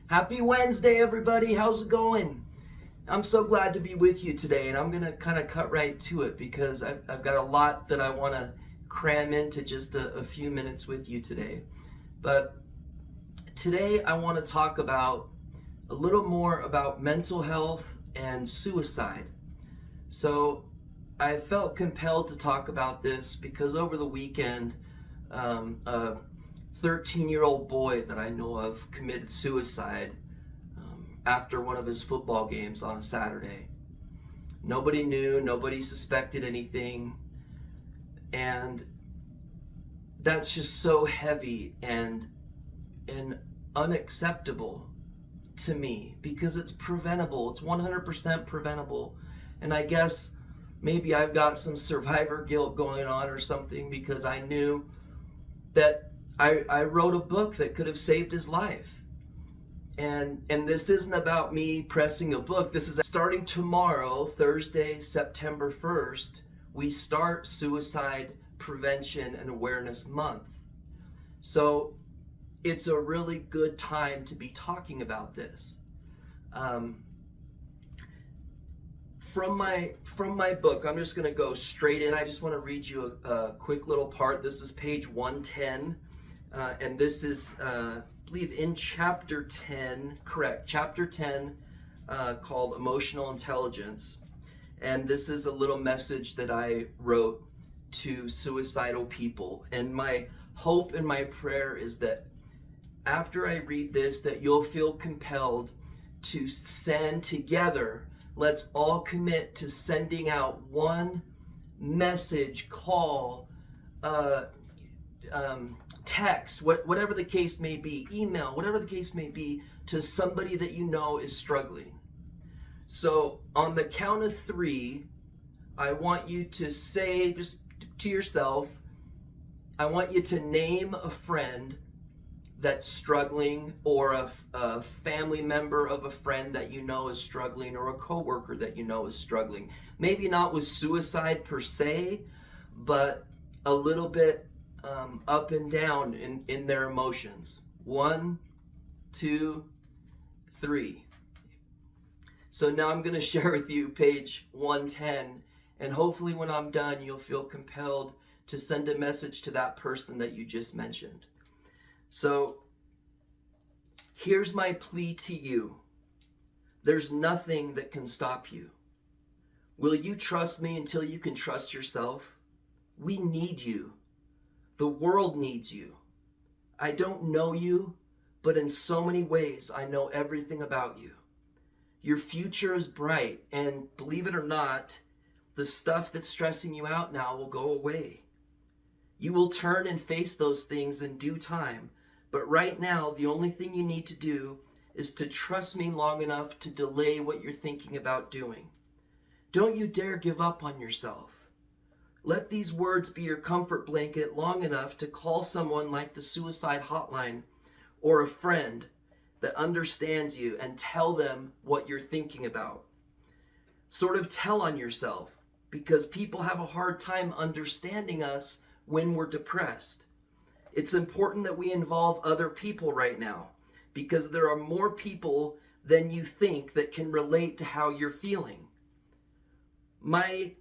Happy Wednesday, everybody. How's it going? I'm so glad to be with you today, and I'm going to kind of cut right to it because I've got a lot that I want to cram into just a few minutes with you today. But today I want to talk about a little more about mental health and suicide. So I felt compelled to talk about this because over the weekend, a 13-year-old boy that I know of committed suicide after one of his football games on a Saturday. Nobody knew, nobody suspected anything, and that's just so heavy and unacceptable to me because it's preventable. It's 100% preventable. And I guess maybe I've got some survivor guilt going on or something because I knew that I wrote a book that could have saved his life. And this isn't about me pressing a book. This is starting tomorrow, Thursday, September 1st, we start Suicide Prevention and Awareness Month. So it's a really good time to be talking about this. From my book, I'm just going to go straight in. I just want to read you a quick little part. This is page 110, and this is, I believe, in chapter 10, correct, chapter 10, called Emotional Intelligence. And this is a little message that I wrote to suicidal people. And my hope and my prayer is that after I read this, that you'll feel compelled to send together. Let's all commit to sending out one message, call, text, whatever the case may be, email, whatever the case may be, to somebody that you know is struggling. So on the count of 3, I want you to say just to yourself, I want you to name a friend that's struggling, or a family member of a friend that you know is struggling, or a coworker that you know is struggling. Maybe not with suicide per se, but a little bit up and down in their emotions. 1, 2, 3. So now I'm going to share with you page 110, and hopefully when I'm done, you'll feel compelled to send a message to that person that you just mentioned. So here's my plea to you. There's nothing that can stop you. Will you trust me until you can trust yourself? We need you. The world needs you. I don't know you, but in so many ways, I know everything about you. Your future is bright, and believe it or not, the stuff that's stressing you out now will go away. You will turn and face those things in due time, but right now, the only thing you need to do is to trust me long enough to delay what you're thinking about doing. Don't you dare give up on yourself. Let these words be your comfort blanket long enough to call someone like the suicide hotline or a friend that understands you and tell them what you're thinking about. Sort of tell on yourself, because people have a hard time understanding us when we're depressed. It's important that we involve other people right now, because there are more people than you think that can relate to how you're feeling. My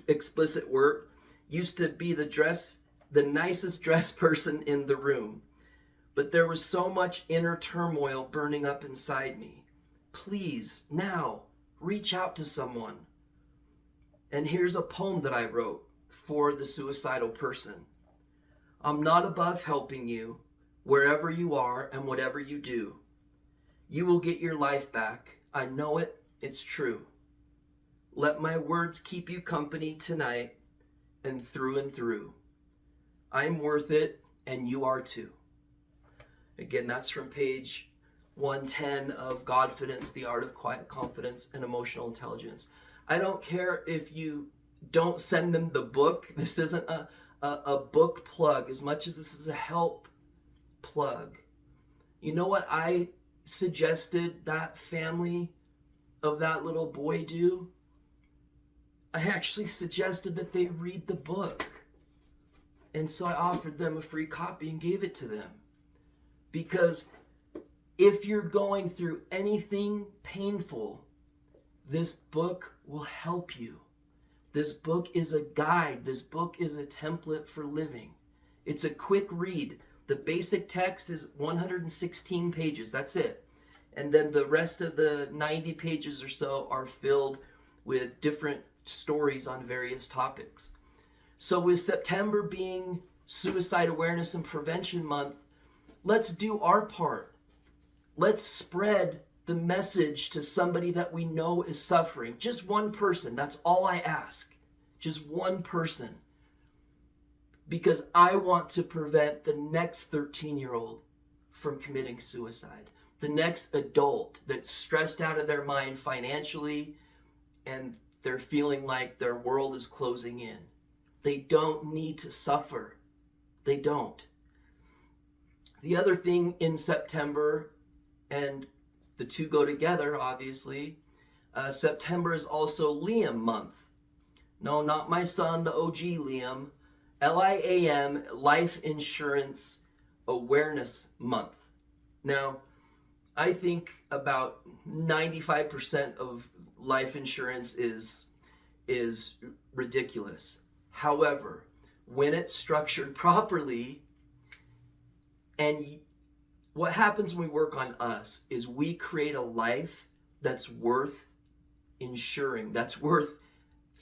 explicit work used to be the nicest dressed person in the room, but there was so much inner turmoil burning up inside me. Please, now, reach out to someone. And here's a poem that I wrote for the suicidal person. I'm not above helping you wherever you are and whatever you do. You will get your life back. I know it. It's true. Let my words keep you company tonight and through. I'm worth it, and you are too. Again, that's from page 110 of Godfidence, The Art of Quiet Confidence and Emotional Intelligence. I don't care if you don't send them the book. This isn't a book plug as much as this is a help plug. You know what I suggested that family of that little boy do? I actually suggested that they read the book. And so I offered them a free copy and gave it to them. Because If you're going through anything painful, this book will help you. This book is a guide. This book is a template for living. It's a quick read. The basic text is 116 pages. That's it. And then the rest of the 90 pages or so are filled with different stories on various topics. So with September being Suicide Awareness and Prevention Month, let's do our part. Let's spread the message to somebody that we know is suffering. Just one person. That's all I ask. Just one person. Because I want to prevent the next 13-year-old from committing suicide. The next adult that's stressed out of their mind financially and they're feeling like their world is closing in. They don't need to suffer. They don't. The other thing in September, and the two go together, obviously, September is also Liam month. No, not my son, the OG Liam. LIAM, Life Insurance Awareness Month. Now, I think about 95% of life insurance is ridiculous. However, when it's structured properly, and what happens when we work on us is we create a life that's worth insuring, that's worth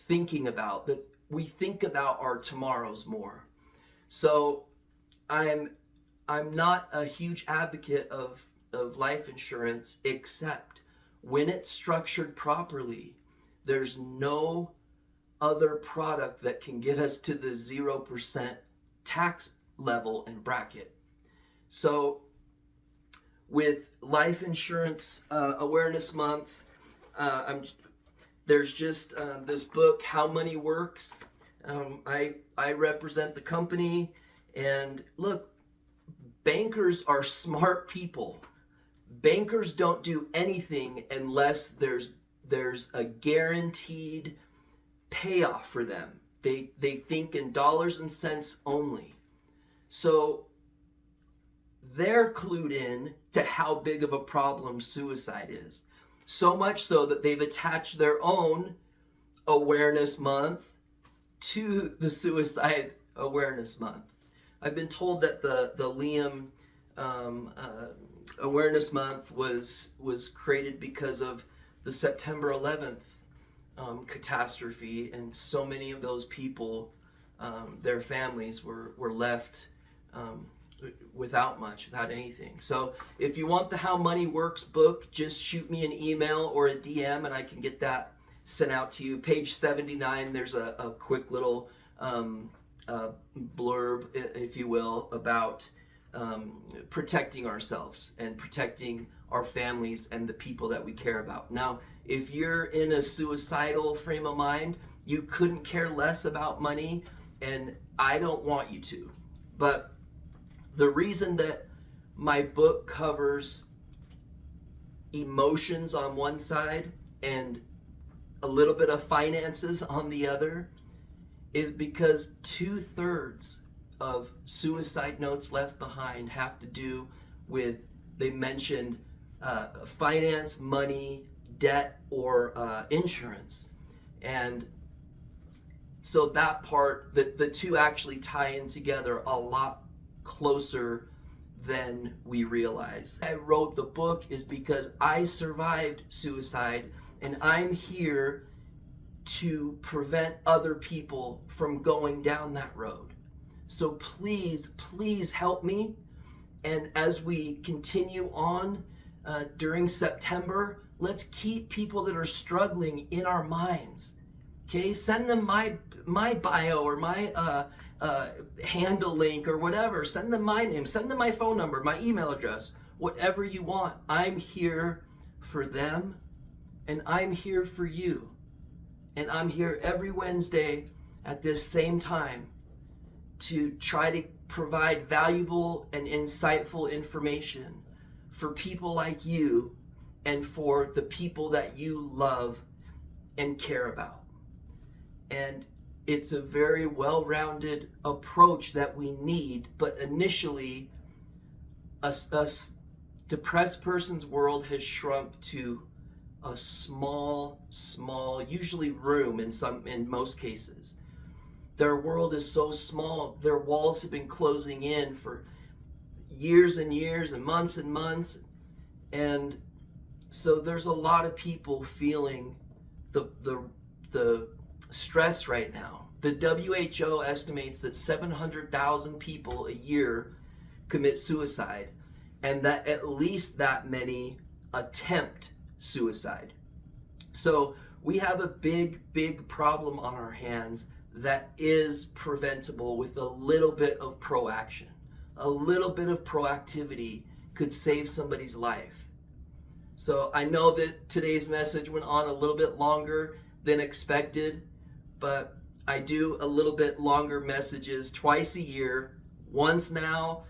thinking about, that we think about our tomorrows more. So I'm not a huge advocate of life insurance, except when it's structured properly. There's no other product that can get us to the 0% tax level and bracket. So with Life Insurance Awareness Month, there's just this book, How Money Works. I represent the company, and look, bankers are smart people. Bankers don't do anything unless there's a guaranteed payoff for them. They think in dollars and cents only. So they're clued in to how big of a problem suicide is. So much so that they've attached their own awareness month to the Suicide Awareness Month. I've been told that the Liam Awareness Month was created because of the September 11th catastrophe, and so many of those people, their families were left without anything. So if you want the How Money Works book, just shoot me an email or a DM and I can get that sent out to you. Page 79, there's a quick little blurb, if you will, about protecting ourselves and protecting our families and the people that we care about. Now, if you're in a suicidal frame of mind, you couldn't care less about money, and I don't want you to. But the reason that my book covers emotions on one side and a little bit of finances on the other is because 2/3 of suicide notes left behind have to do with, they mentioned finance, money, debt, or insurance. And so that part, the two actually tie in together a lot closer than we realize. I wrote the book is because I survived suicide, and I'm here to prevent other people from going down that road. So please, please help me. And as we continue on during September, let's keep people that are struggling in our minds. Okay, send them my bio or my handle link or whatever. Send them my name, send them my phone number, my email address, whatever you want. I'm here for them, and I'm here for you. And I'm here every Wednesday at this same time to try to provide valuable and insightful information for people like you and for the people that you love and care about. And it's a very well-rounded approach that we need, but initially us depressed person's world has shrunk to a small, usually room in most cases. Their world is so small, their walls have been closing in for years and years and months, and so there's a lot of people feeling the stress right now. The WHO estimates that 700,000 people a year commit suicide, and that at least that many attempt suicide. So we have a big problem on our hands that is preventable with a little bit of proaction. A little bit of proactivity could save somebody's life. So I know that today's message went on a little bit longer than expected, but I do a little bit longer messages twice a year, once now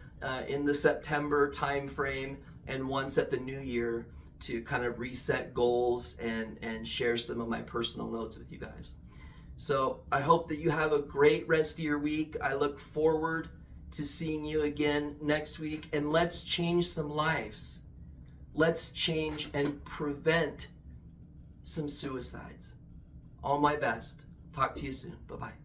in the September time frame and once at the new year, to kind of reset goals and share some of my personal notes with you guys. So I hope that you have a great rest of your week. I look forward to seeing you again next week, and let's change some lives. Let's change and prevent some suicides. All my best. Talk to you soon. Bye-bye.